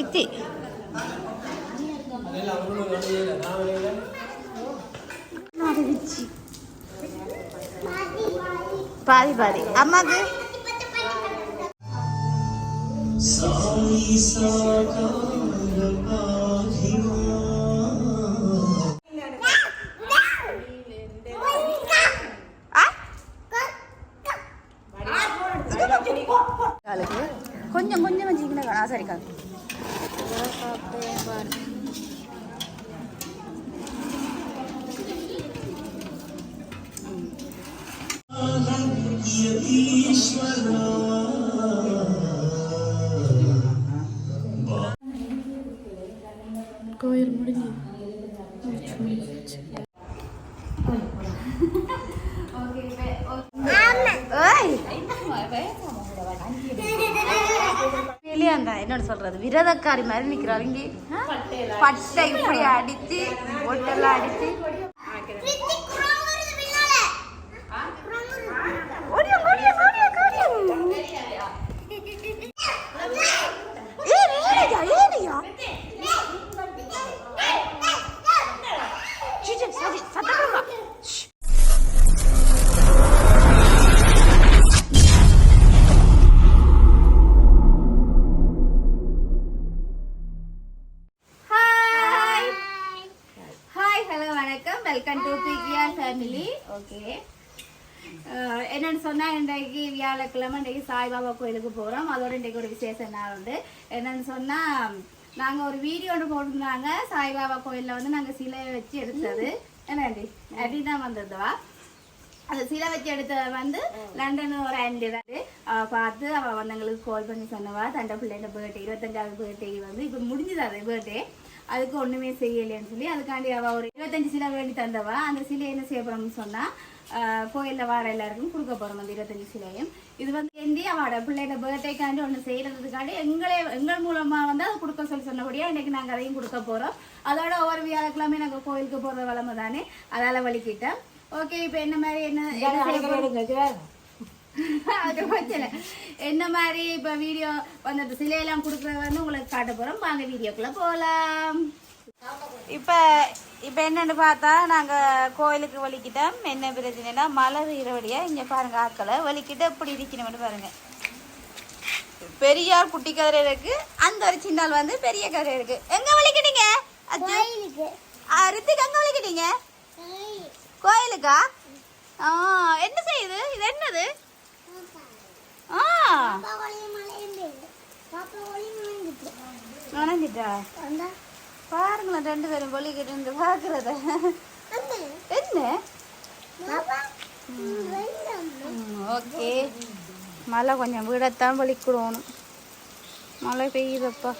இத்தி பாதி பாதி அம்மாக்கு கொஞ்சம் கொஞ்சம் வச்சுக்கிட்டா சரிக்கா கோயில் முடிஞ்சு என்னோட சொல்றது விரதக்காரி மாதிரி நிக்கிறாள் இங்கே பட்டை இப்படி அடிச்சு ஒட்டெல்லாம் அடிச்சு என்னன்னு சொன்னா இன்றைக்கு வியாழக்கிழமை இன்றைக்கு சாய்பாபா கோயிலுக்கு போறோம். அதோட இன்றைக்கு ஒரு விசேஷ நாள் உண்டு. என்னன்னு சொன்னா நாங்க ஒரு வீடியோ ஒன்று போட்டிருந்தாங்க. சாய்பாபா கோயில்ல வந்து நாங்க சிலையை வச்சு எடுத்தது என்னண்டி அப்படிதான் வந்ததுவா. அந்த சிலை வச்சு எடுத்தத வந்து லண்டன் ஒரு ஆண்டி தான் பார்த்து அவள் வந்து எங்களுக்கு கால் பண்ணி சொன்னவா தண்டை பிள்ளைங்க பர்த்டே 25வது பர்த்டே வந்து இப்போ முடிஞ்சுது அது பர்த்டே அதுக்கு ஒன்றுமே செய்யலைன்னு சொல்லி அதுக்காண்டி அவள் ஒரு 25 சிலை வேண்டி தந்தவா. அந்த சிலையை என்ன செய்ய போகிறோம்னு சொன்னால் கோயிலில் வார எல்லாருக்கும் கொடுக்க போகிறோம் அந்த 25 சிலையும். இது வந்து ஏந்தி அவளோட பிள்ளைங்க பர்த்டேக்காண்டி ஒன்று செய்கிறதுக்காண்டி எங்கள் மூலமாக வந்து அதை கொடுக்க சொன்னபடியாக இன்றைக்கி நாங்கள் அதையும் கொடுக்க போகிறோம். அதோட ஒவ்வொரு வியாழக்கிழமை நாங்கள் கோயிலுக்கு போகிற வளமை தானே அதால் வலிக்கிட்டேன். ஓகே இப்போ என்ன மாதிரி என்ன மாதிரி இப்போ வீடியோ வந்து சிலையெல்லாம் கொடுக்குறது வந்து உங்களுக்கு காட்ட போகிறோம். வாங்க வீடியோக்குள்ளே போகலாம். இப்போ இப்போ என்னென்னு பார்த்தா நாங்கள் கோயிலுக்கு வலிக்கிட்டோம். என்ன பிரச்சனைனா மழை பெய்கிறபடியாக இங்கே பாருங்க ஆக்களை வலிக்கிட்டு எப்படி இருக்கணும்னு பாருங்க. பெரியார் குட்டி கதிரை இருக்கு, அந்த ஒரு சின்னால் வந்து பெரிய கதிரை இருக்கு. எங்க வலிக்கிட்டீங்க ரித்திக்? எங்க வலிக்கிட்டீங்க? கோயிலுக்கா? என்ன செய்யுது இது? என்னது? நனைஞ்சிட்டா பாருங்களேன் ரெண்டு பேரும் வலிக்கிட்டு பாக்குறத. என்ன ஓகே மழை கொஞ்சம் விடத்தான் வலிக்கிடணும். மழை பெய்யுதப்பா.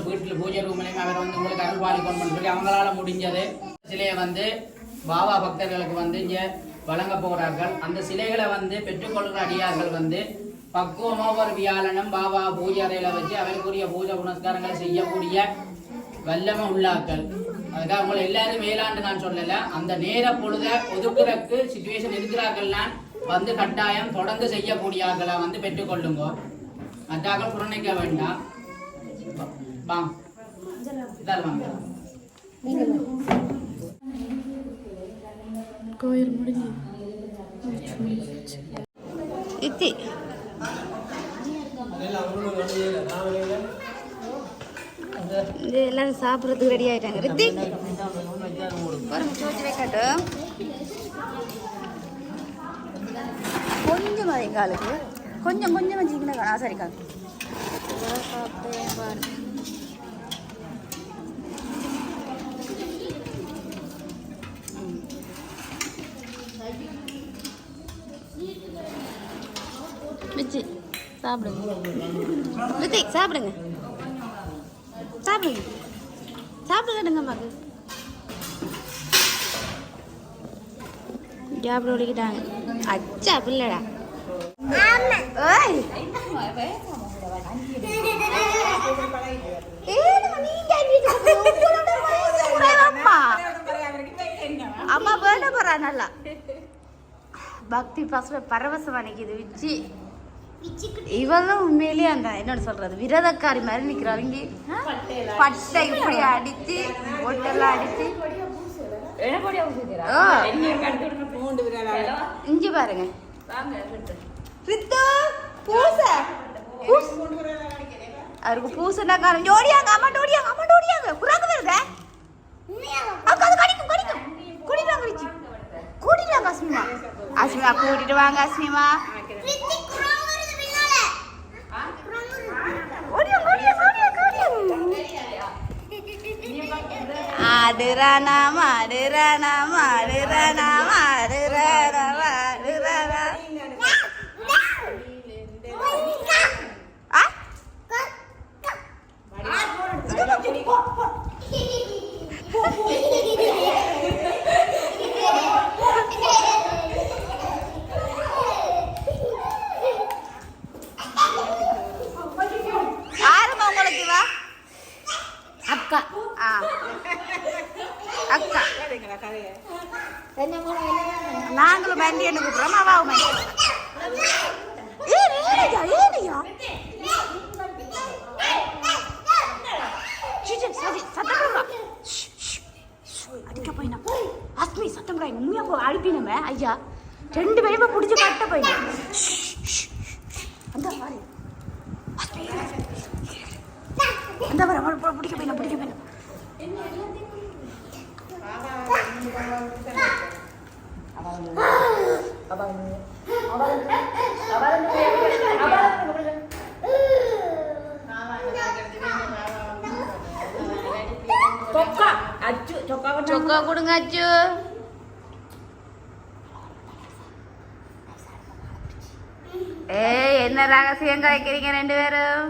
வீட்டில் பூஜை ரூம்லையும் அவர் வந்து உங்களுக்கு அருள்பாலிக்கணும்னு சொல்லி அவங்களால முடிஞ்சது சிலையை வந்து பாபா பக்தர்களுக்கு வந்து இங்கே வழங்க போகிறார்கள். அந்த சிலைகளை வந்து பெற்றுக்கொள்கிற அடியார்கள் வந்து பக்குவமாக ஒரு வியாழனும் பாபா பூஜை அறையில் வச்சு அவருக்குரிய பூஜை புனஸ்காரங்களை செய்யக்கூடிய வல்லமை உள்ளாக்கள். அதுக்காக உங்களை எல்லாரும் மேலாண்டு நான் சொல்லலை, அந்த நேர பொழுத ஒதுக்குறக்கு சிச்சுவேஷன் இருக்கிறார்கள்லாம் வந்து கட்டாயம் தொடர்ந்து செய்யக்கூடிய ஆட்களை வந்து பெற்றுக்கொள்ளுங்க. மற்றாக்கள் புறணிக்க வேண்டாம். வாங்க கோயில் முடிஞ்சு இத்தி எல்லாரும் சாப்பிட்றதுக்கு ரெடி ஆயிட்டாங்க. ரித்தி சோச்சு வைக்கட்டும் கொஞ்சம் காலுக்கு கொஞ்சம் கொஞ்சம் வச்சுக்கினா சரி காலு சாப்பிட்டேன் பாரு. வச்சு சாப்பிடுங்க ரித்தி சாப்பிடுங்க சாப்பிடுங்க சாப்பிடுங்க அம்மாக்கு சாப்பிட ஒழிக்கிட்டாங்க. அச்சா பிள்ளடா அம்மா வேண போறா நல்லா பக்தி பரவசம் அன்னைக்கு வச்சு இவெல்லாம் உண்மையிலேயே அந்த என்னோட சொல்றது விரதக்காரி மாதிரி நிக்கிறாங்க. பட்டை இப்படி அடிச்சு ஒட்டெல்லாம் அடிச்சு இஞ்சி பாருங்க அவருக்கு பூசனா காரணம் ஜோடியாங்க அம்மா டோடியாங்க அம்மா டோடியாங்க குறாங்க வருத அக்கா அது கடிக்கும் கடிக்கும் கூட்டிட்டு வாங்க கூட்டிட்டு வாங்க அஸ்மிமா அஸ்மிமா கூட்டிட்டு வாங்க அஸ்மிமா ஆடுறானா மாடுறானா மாடுறானா மாடுறானா மாடுறானா ஆறுமா உங்களுக்கு வா அக்கா அக்கா நாங்களும் வண்டி என்ன கூப்பிடுறோம் அவாவும் அடிக்க போயினா அஸ்மி சத்தம் உண்மையா அடிப்பினமே ஐயா 2 பேருமே பிடிச்சி கட்ட போயினா அந்த பாரு அந்த வர பிடிக்க போயினா சொக்கா கொடுங்க அச்சு. என்ன ரகசியம் கலைக்கிறீங்க 2 பேரும்?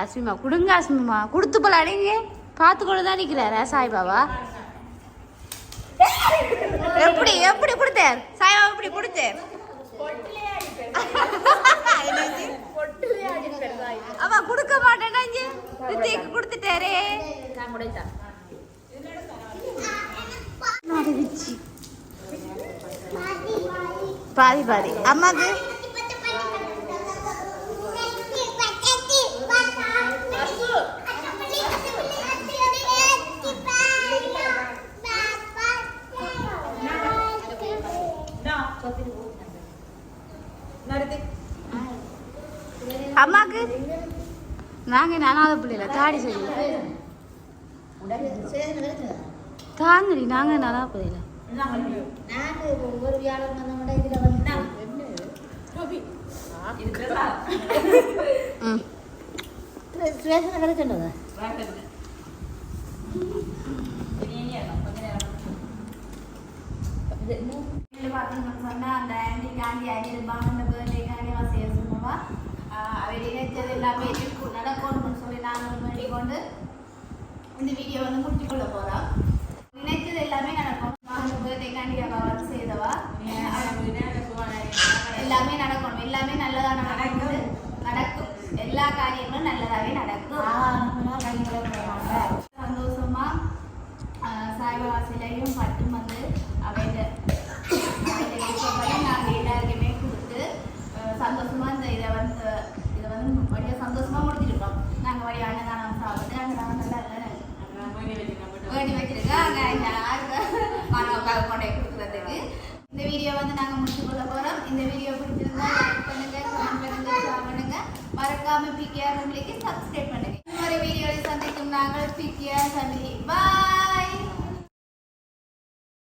அஸ்மிமா கொடுங்க அஸ்மிமா கொடுத்து போல அடைங்க பார்த்துக்கொண்டுதான் நிற்கிறாரா சாய்பாபா? எப்படி எப்படி கொடுத்தார் சாய்பாபா? எப்படி கொடுத்தார்? அவ கொடுக்க மாட்டேன்னா கொடுத்துட்டாரே. பாதி பாதி அம்மாக்கு அம்மாக்கு நாங்கள் அனாதை பிள்ளைல தாடி செய்யல தாங்கடி நாங்கள் அனாதை பிள்ளைல ஒவ்வொரு வியாழன் வந்தோம்னா இதில் வந்து சுவேசனை கிடைக்கின்றதா பார்த்தீங்கன்னு சொன்னால் அந்த ஆண்டிக்காண்டி 5 ரூபாய் அந்த பேர்டேக்காண்டி வசதியை சொன்னவா அவர் நினைச்சது எல்லாமே நடக்கணும்னு சொல்லி நாங்கள் வேண்டிக் கொண்டு இந்த வீடியோ வந்து முடிச்சு கொள்ள போகிறோம். நினைச்சது எல்லாமே நடக்கும். அந்த பேர்டேக்காண்டி அவள் வந்து செய்தவா எல்லாமே நடக்கணும். எல்லாமே நல்லதாக நடக்குது நடக்கும். எல்லா காரியங்களும் நல்லதாகவே நடக்கும். சந்தோஷமா சாய்பாபா சிலையும் பட்டும் வந்து அவையில நாங்கள் எல்லாருக்குமே கொடுத்து சந்தோஷமா இதை வந்து வழியாக சந்தோஷமா முடிச்சிருக்கோம். நாங்கள் வழி அன்னதானம் சாப்பிட்டு அன்னதானம் நல்லா வேண்டி வச்சிருக்கோம். அங்கே மாணவக்காக கொண்டே கொடுக்குறதுக்கு இந்த வீடியோ வந்து நாங்கள் முடிச்சு கொள்ள போகிறோம். இந்த வீடியோ பிடிச்சிருந்தா லைக் பண்ணுங்க, கமெண்ட் பண்ணுங்க, ஷேர் பண்ணுங்க. மறக்காம பிகேஆர் ஃபேமிலிக்கு சப்ஸ்கிரைப் பண்ணுங்க. இன்னொரு வீடியோவில் சந்திக்கும் நாங்கள் பிகேஆர் ஃபேமிலி. பாய்.